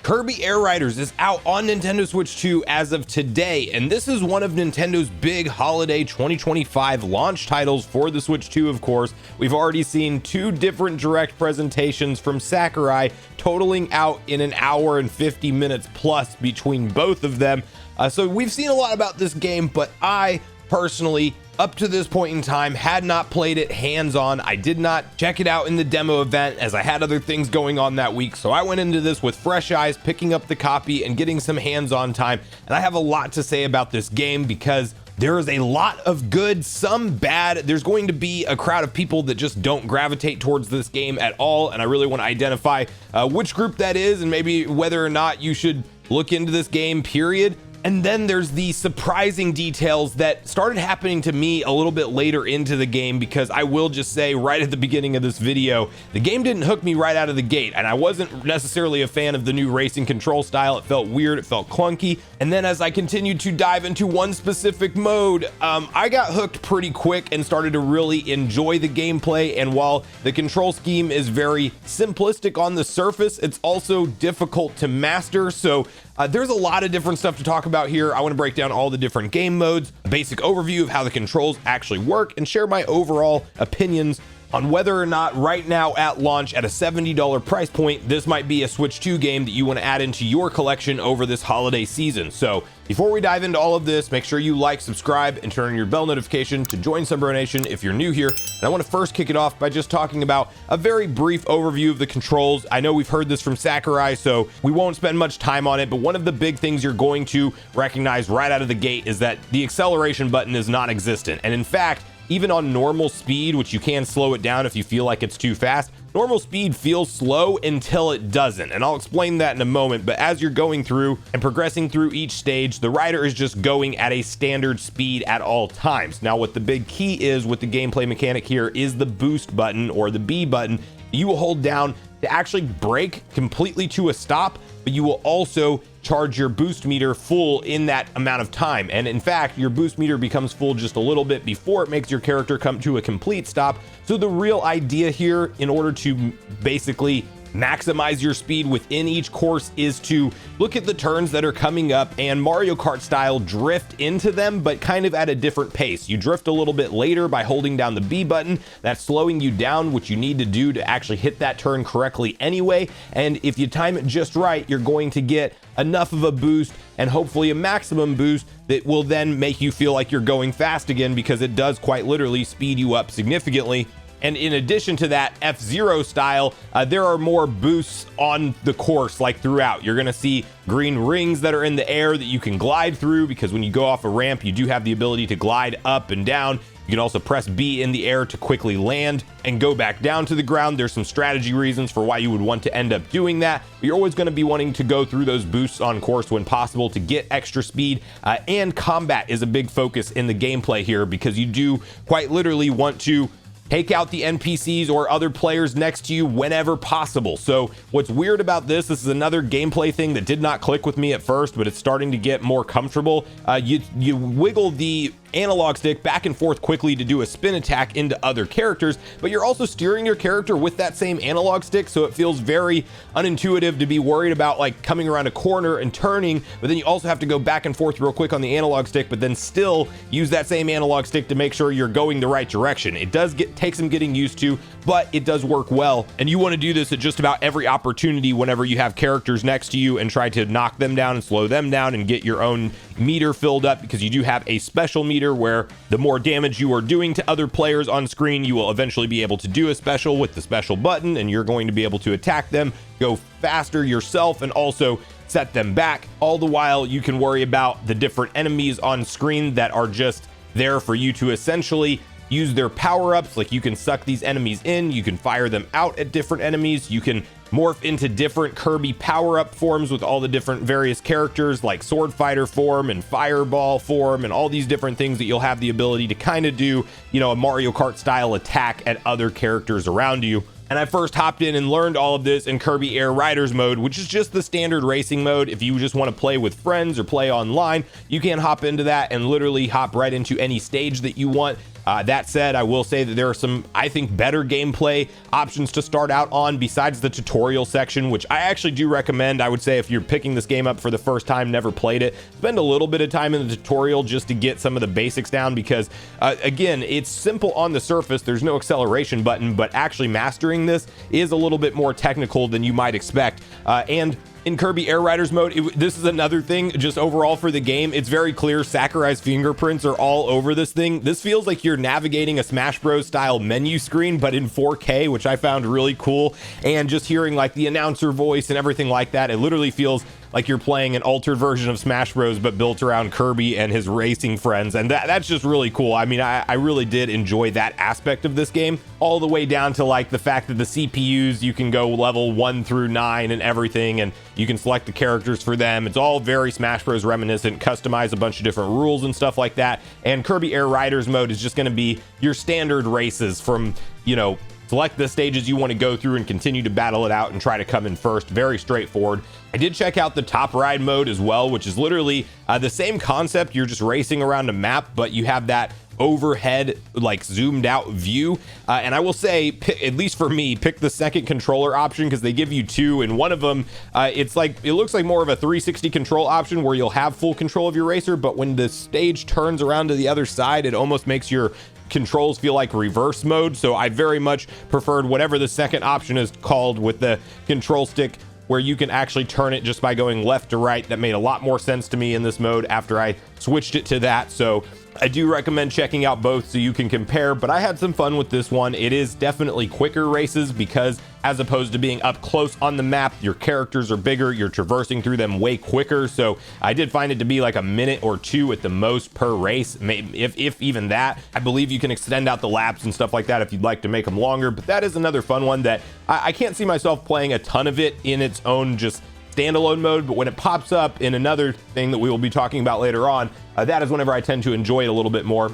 Kirby Air Riders is out on Nintendo Switch 2 as of today, and this is one of Nintendo's big holiday 2025 launch titles for the Switch 2, of course. We've already seen two different direct presentations from Sakurai, totaling out in an hour and 50 minutes plus between both of them. So we've seen a lot about this game, but I personally, up to this point in time, had not played it hands-on. I did not check it out in the demo event as I had other things going on that week. So I went into this with fresh eyes, picking up the copy and getting some hands-on time. And I have a lot to say about this game because there is a lot of good, some bad. There's going to be a crowd of people that just don't gravitate towards this game at all. And I really want to identify which group that is and maybe whether or not you should look into this game, period. And then there's the surprising details that started happening to me a little bit later into the game, because I will just say right at the beginning of this video, the game didn't hook me right out of the gate, and I wasn't necessarily a fan of the new racing control style. It felt weird, it felt clunky. And then as I continued to dive into one specific mode, I got hooked pretty quick and started to really enjoy the gameplay. And while the control scheme is very simplistic on the surface, it's also difficult to master. So there's a lot of different stuff to talk about here. I want to break down all the different game modes, a basic overview of how the controls actually work, and share my overall opinions on whether or not right now at launch at a $70 price point, this might be a Switch 2 game that you want to add into your collection over this holiday season. So before we dive into all of this, make sure you like, subscribe, and turn on your bell notification to join Sunbro Nation if you're new here. And I want to first kick it off by just talking about a very brief overview of the controls. I know we've heard this from Sakurai, so we won't spend much time on it, but one of the big things you're going to recognize right out of the gate is that the acceleration button is non-existent. And in fact, even on normal speed, which you can slow it down if you feel like it's too fast, normal speed feels slow until it doesn't. And I'll explain that in a moment, but as you're going through and progressing through each stage, the rider is just going at a standard speed at all times. Now, what the big key is with the gameplay mechanic here is the boost button, or the B button. You will hold down to actually brake completely to a stop, but you will also charge your boost meter full in that amount of time. And in fact, your boost meter becomes full just a little bit before it makes your character come to a complete stop. So the real idea here, in order to basically maximize your speed within each course, is to look at the turns that are coming up and Mario Kart style drift into them, but kind of at a different pace. You drift a little bit later by holding down the B button. That's slowing you down, which you need to do to actually hit that turn correctly anyway. And if you time it just right, you're going to get enough of a boost and hopefully a maximum boost that will then make you feel like you're going fast again, because it does quite literally speed you up significantly. And in addition to that, F-Zero style, there are more boosts on the course, like throughout. You're going to see green rings that are in the air that you can glide through, because when you go off a ramp, you do have the ability to glide up and down. You can also press B in the air to quickly land and go back down to the ground. There's some strategy reasons for why you would want to end up doing that, but you're always going to be wanting to go through those boosts on course when possible to get extra speed. And combat is a big focus in the gameplay here, because you do quite literally want to take out the NPCs or other players next to you whenever possible. So what's weird about this is another gameplay thing that did not click with me at first, but it's starting to get more comfortable. You wiggle the analog stick back and forth quickly to do a spin attack into other characters, but you're also steering your character with that same analog stick, so it feels very unintuitive to be worried about like coming around a corner and turning, but then you also have to go back and forth real quick on the analog stick, but then still use that same analog stick to make sure you're going the right direction. It does take some getting used to, but it does work well, and you want to do this at just about every opportunity whenever you have characters next to you, and try to knock them down and slow them down and get your own meter filled up, because you do have a special meter where the more damage you are doing to other players on screen, you will eventually be able to do a special with the special button, and you're going to be able to attack them, go faster yourself, and also set them back. All the while, you can worry about the different enemies on screen that are just there for you to essentially use their power-ups. Like, you can suck these enemies in, you can fire them out at different enemies, you can morph into different Kirby power-up forms with all the different various characters, like Sword Fighter form and Fireball form, and all these different things that you'll have the ability to kind of do, you know, a Mario Kart style attack at other characters around you. And I first hopped in and learned all of this in Kirby Air Riders mode, which is just the standard racing mode. If you just want to play with friends or play online, you can hop into that and literally hop right into any stage that you want. That said, I will say that there are some, I think, better gameplay options to start out on besides the tutorial section, which I actually do recommend. I would say if you're picking this game up for the first time, never played it, spend a little bit of time in the tutorial just to get some of the basics down, because again, it's simple on the surface. There's no acceleration button, but actually mastering this is a little bit more technical than you might expect. And in Kirby Air Riders mode, this is another thing, just overall for the game, it's very clear Sakurai's fingerprints are all over this thing. This feels like you're navigating a Smash Bros style menu screen, but in 4K, which I found really cool. And just hearing like the announcer voice and everything like that, it literally feels like you're playing an altered version of Smash Bros, but built around Kirby and his racing friends. And that's just really cool. I mean, I really did enjoy that aspect of this game, all the way down to like the fact that the CPUs, you can go level 1 through 9 and everything, and you can select the characters for them. It's all very Smash Bros reminiscent, customize a bunch of different rules and stuff like that. And Kirby Air Riders mode is just going to be your standard races from, you know, select the stages you want to go through and continue to battle it out and try to come in first. Very straightforward. I did check out the top ride mode as well, which is literally the same concept. You're just racing around a map, but you have that overhead, like zoomed out view. And I will say, at least for me, pick the second controller option, because they give you two, and one of them, it looks like more of a 360 control option where you'll have full control of your racer, but when the stage turns around to the other side, it almost makes your controls feel like reverse mode. So I very much preferred whatever the second option is called with the control stick, where you can actually turn it just by going left to right. That made a lot more sense to me in this mode after I switched it to that. So I do recommend checking out both so you can compare, but I had some fun with this one. It is definitely quicker races because as opposed to being up close on the map, your characters are bigger, you're traversing through them way quicker. So I did find it to be like a minute or two at the most per race, maybe if even that. I believe you can extend out the laps and stuff like that if you'd like to make them longer, but that is another fun one that I can't see myself playing a ton of it in its own just standalone mode, but when it pops up in another thing that we will be talking about later on, that is whenever I tend to enjoy it a little bit more.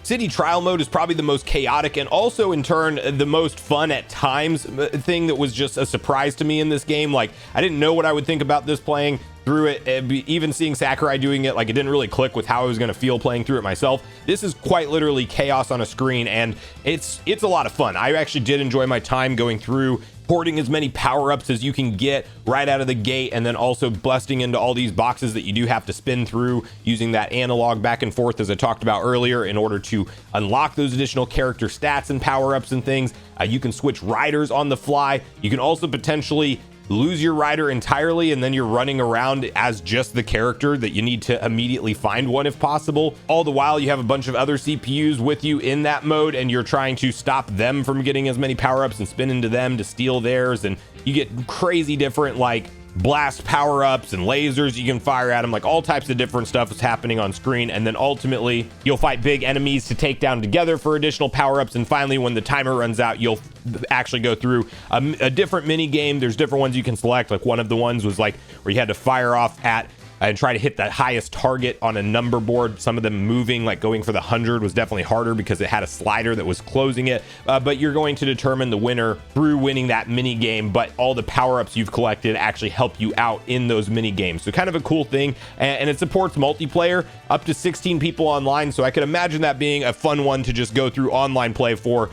City trial mode is probably the most chaotic and also in turn the most fun at times thing that was just a surprise to me in this game. Like, I didn't know what I would think about this playing through it. Even seeing Sakurai doing it, like, it didn't really click with how I was going to feel playing through it myself. This is quite literally chaos on a screen, and it's a lot of fun. I actually did enjoy my time going through, hoarding as many power-ups as you can get right out of the gate, and then also busting into all these boxes that you do have to spin through using that analog back and forth as I talked about earlier in order to unlock those additional character stats and power-ups and things. You can switch riders on the fly. You can also potentially lose your rider entirely, and then you're running around as just the character that you need to immediately find one if possible. All the while you have a bunch of other CPUs with you in that mode, and you're trying to stop them from getting as many power-ups and spin into them to steal theirs, and you get crazy different like blast power-ups and lasers you can fire at them. Like, all types of different stuff is happening on screen, and then ultimately you'll fight big enemies to take down together for additional power-ups, and finally when the timer runs out, you'll actually go through a different mini game. There's different ones you can select. Like, one of the ones was like where you had to fire off at and try to hit that highest target on a number board. Some of them moving, like going for the 100 was definitely harder because it had a slider that was closing it. But you're going to determine the winner through winning that mini game, but all the power-ups you've collected actually help you out in those mini games. So kind of a cool thing. And it supports multiplayer up to 16 people online. So I could imagine that being a fun one to just go through online play for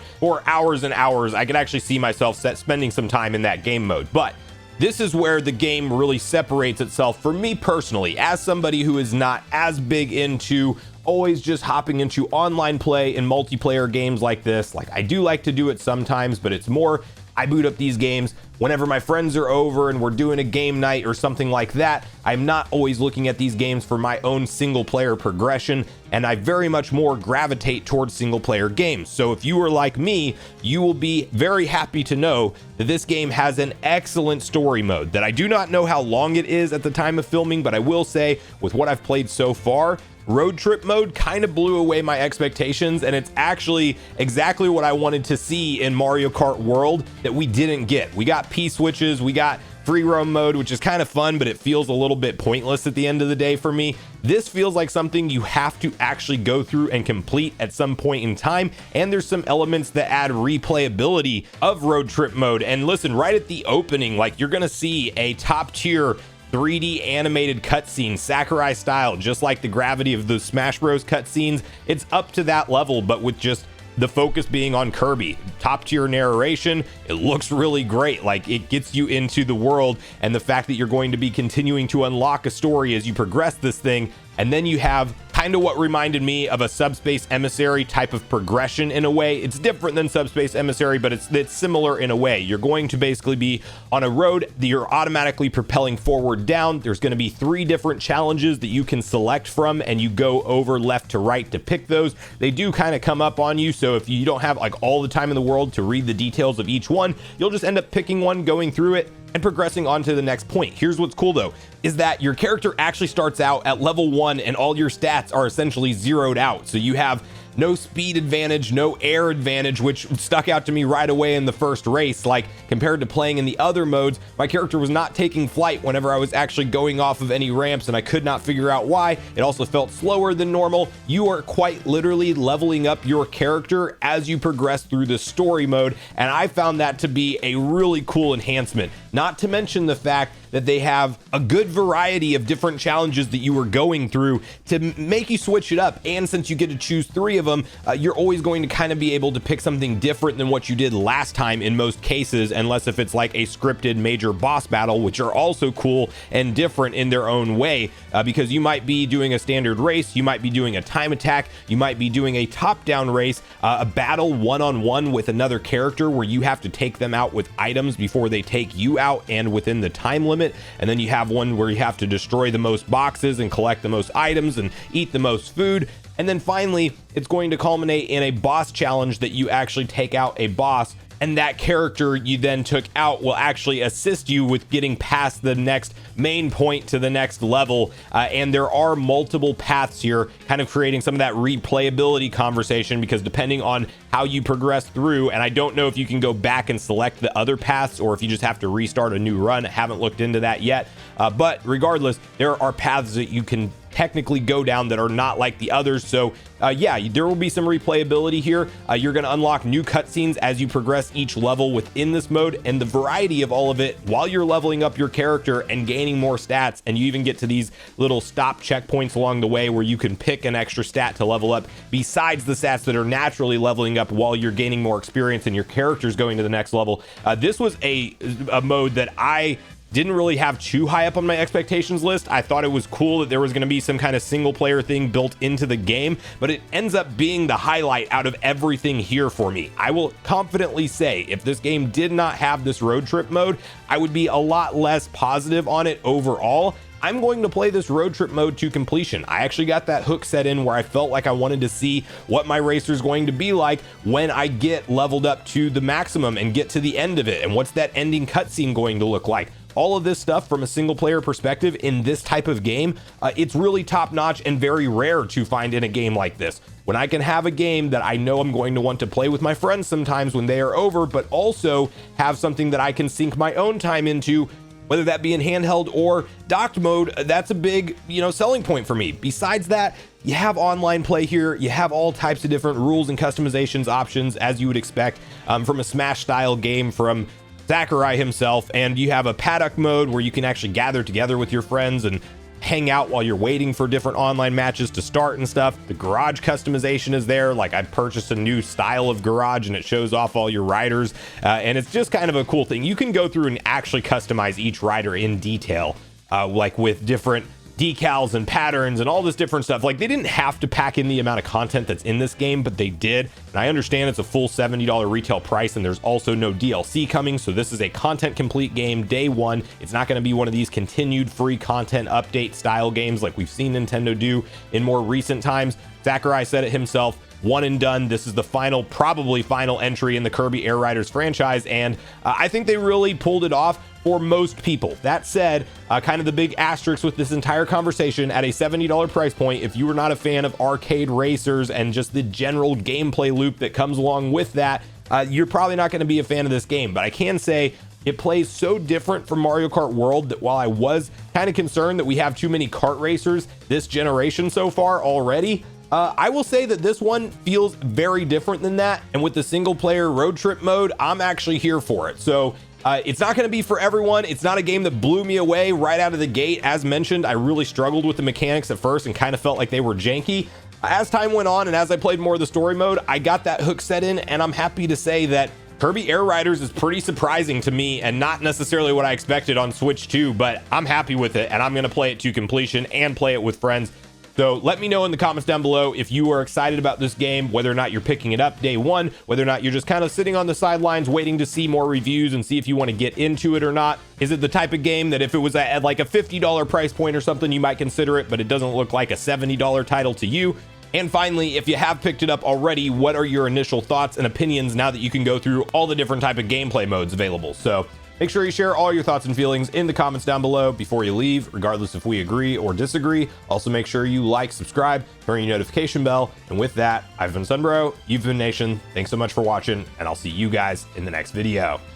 hours and hours. I could actually see myself spending some time in that game mode. But this is where the game really separates itself for me personally, as somebody who is not as big into always just hopping into online play in multiplayer games like this. Like, I do like to do it sometimes, but it's more I boot up these games whenever my friends are over and we're doing a game night or something like that. I'm not always looking at these games for my own single player progression, and I very much more gravitate towards single player games. So if you are like me, you will be very happy to know that this game has an excellent story mode that I do not know how long it is at the time of filming, but I will say with what I've played so far, road trip mode kind of blew away my expectations, and it's actually exactly what I wanted to see in Mario Kart World that we didn't get. We got P switches, we got free roam mode, which is kind of fun, but it feels a little bit pointless at the end of the day for me. This feels like something you have to actually go through and complete at some point in time, and there's some elements that add replayability of road trip mode. And listen, right at the opening, like, you're gonna see a top tier 3D animated cutscenes, Sakurai style, just like the gravity of the Smash Bros cutscenes. It's up to that level, but with just the focus being on Kirby. Top tier narration. It looks really great. Like, it gets you into the world, and the fact that you're going to be continuing to unlock a story as you progress this thing. And then you have kind of what reminded me of a Subspace Emissary type of progression in a way. It's different than Subspace Emissary, but it's similar in a way. You're going to basically be on a road that you're automatically propelling forward down. There's going to be 3 different challenges that you can select from, and you go over left to right to pick those. They do kind of come up on you, so if you don't have like all the time in the world to read the details of each one, you'll just end up picking one, going through it, and progressing on to the next point. Here's what's cool though, is that your character actually starts out at level 1 and all your stats are essentially zeroed out. So you have no speed advantage, no air advantage, which stuck out to me right away in the first race. Like, compared to playing in the other modes, my character was not taking flight whenever I was actually going off of any ramps, and I could not figure out why. It also felt slower than normal. You are quite literally leveling up your character as you progress through the story mode, and I found that to be a really cool enhancement. Not to mention the fact that they have a good variety of different challenges that you were going through to make you switch it up. And since you get to choose 3 of them, you're always going to kind of be able to pick something different than what you did last time in most cases, unless if it's like a scripted major boss battle, which are also cool and different in their own way, because you might be doing a standard race, you might be doing a time attack, you might be doing a top-down race, a battle one-on-one with another character where you have to take them out with items before they take you out and within the time limit. And then you have one where you have to destroy the most boxes and collect the most items and eat the most food. And then finally, it's going to culminate in a boss challenge that you actually take out a boss, and that character you then took out will actually assist you with getting past the next main point to the next level. And there are multiple paths here, kind of creating some of that replayability conversation, because depending on how you progress through, and I don't know if you can go back and select the other paths or if you just have to restart a new run. I haven't looked into that yet. But regardless, there are paths that you can technically go down that are not like the others. So yeah, there will be some replayability here. You're going to unlock new cutscenes as you progress each level within this mode, and the variety of all of it while you're leveling up your character and gaining more stats. And you even get to these little stop checkpoints along the way where you can pick an extra stat to level up besides the stats that are naturally leveling up while you're gaining more experience and your character's going to the next level. This was a mode that I didn't really have too high up on my expectations list. I thought it was cool that there was going to be some kind of single player thing built into the game, but it ends up being the highlight out of everything here for me. I will confidently say if this game did not have this road trip mode, I would be a lot less positive on it overall. I'm going to play this road trip mode to completion. I actually got that hook set in where I felt like I wanted to see what my racer is going to be like when I get leveled up to the maximum and get to the end of it, and what's that ending cutscene going to look like. All of this stuff from a single player perspective in this type of game, it's really top notch and very rare to find in a game like this. When I can have a game that I know I'm going to want to play with my friends sometimes when they are over, but also have something that I can sink my own time into, whether that be in handheld or docked mode, that's a big, selling point for me. Besides that, you have online play here. You have all types of different rules and customizations options, as you would expect from a Smash style game from Sakurai himself. And you have a paddock mode where you can actually gather together with your friends and hang out while you're waiting for different online matches to start and stuff. The garage customization is there. Like, I purchased a new style of garage and it shows off all your riders, and it's just kind of a cool thing. You can go through and actually customize each rider in detail, like with different decals and patterns and all this different stuff. Like, they didn't have to pack in the amount of content that's in this game, but they did. And I understand it's a full $70 retail price, and there's also no DLC coming. So this is a content complete game day one. It's not going to be one of these continued free content update style games like we've seen Nintendo do in more recent times. Sakurai said it himself, one and done. This is the probably final entry in the Kirby Air Riders franchise, and I think they really pulled it off for most people. That said, kind of the big asterisk with this entire conversation, at a $70 price point, if you are not a fan of arcade racers and just the general gameplay loop that comes along with that, you're probably not going to be a fan of this game. But I can say it plays so different from Mario Kart World that while I was kind of concerned that we have too many kart racers this generation so far already, I will say that this one feels very different than that. And with the single player road trip mode, I'm actually here for it. So It's not going to be for everyone. It's not a game that blew me away right out of the gate. As mentioned, I really struggled with the mechanics at first and kind of felt like they were janky. As time went on and as I played more of the story mode, I got that hook set in, and I'm happy to say that Kirby Air Riders is pretty surprising to me and not necessarily what I expected on Switch 2, but I'm happy with it, and I'm going to play it to completion and play it with friends. So let me know in the comments down below if you are excited about this game, whether or not you're picking it up day one, whether or not you're just kind of sitting on the sidelines waiting to see more reviews and see if you want to get into it or not. Is it the type of game that if it was at like a $50 price point or something, you might consider it, but it doesn't look like a $70 title to you? And finally, if you have picked it up already, what are your initial thoughts and opinions now that you can go through all the different type of gameplay modes available? So make sure you share all your thoughts and feelings in the comments down below before you leave, regardless if we agree or disagree. Also, make sure you like, subscribe, turn your notification bell. And with that, I've been Sunbro, you've been Nation. Thanks so much for watching, and I'll see you guys in the next video.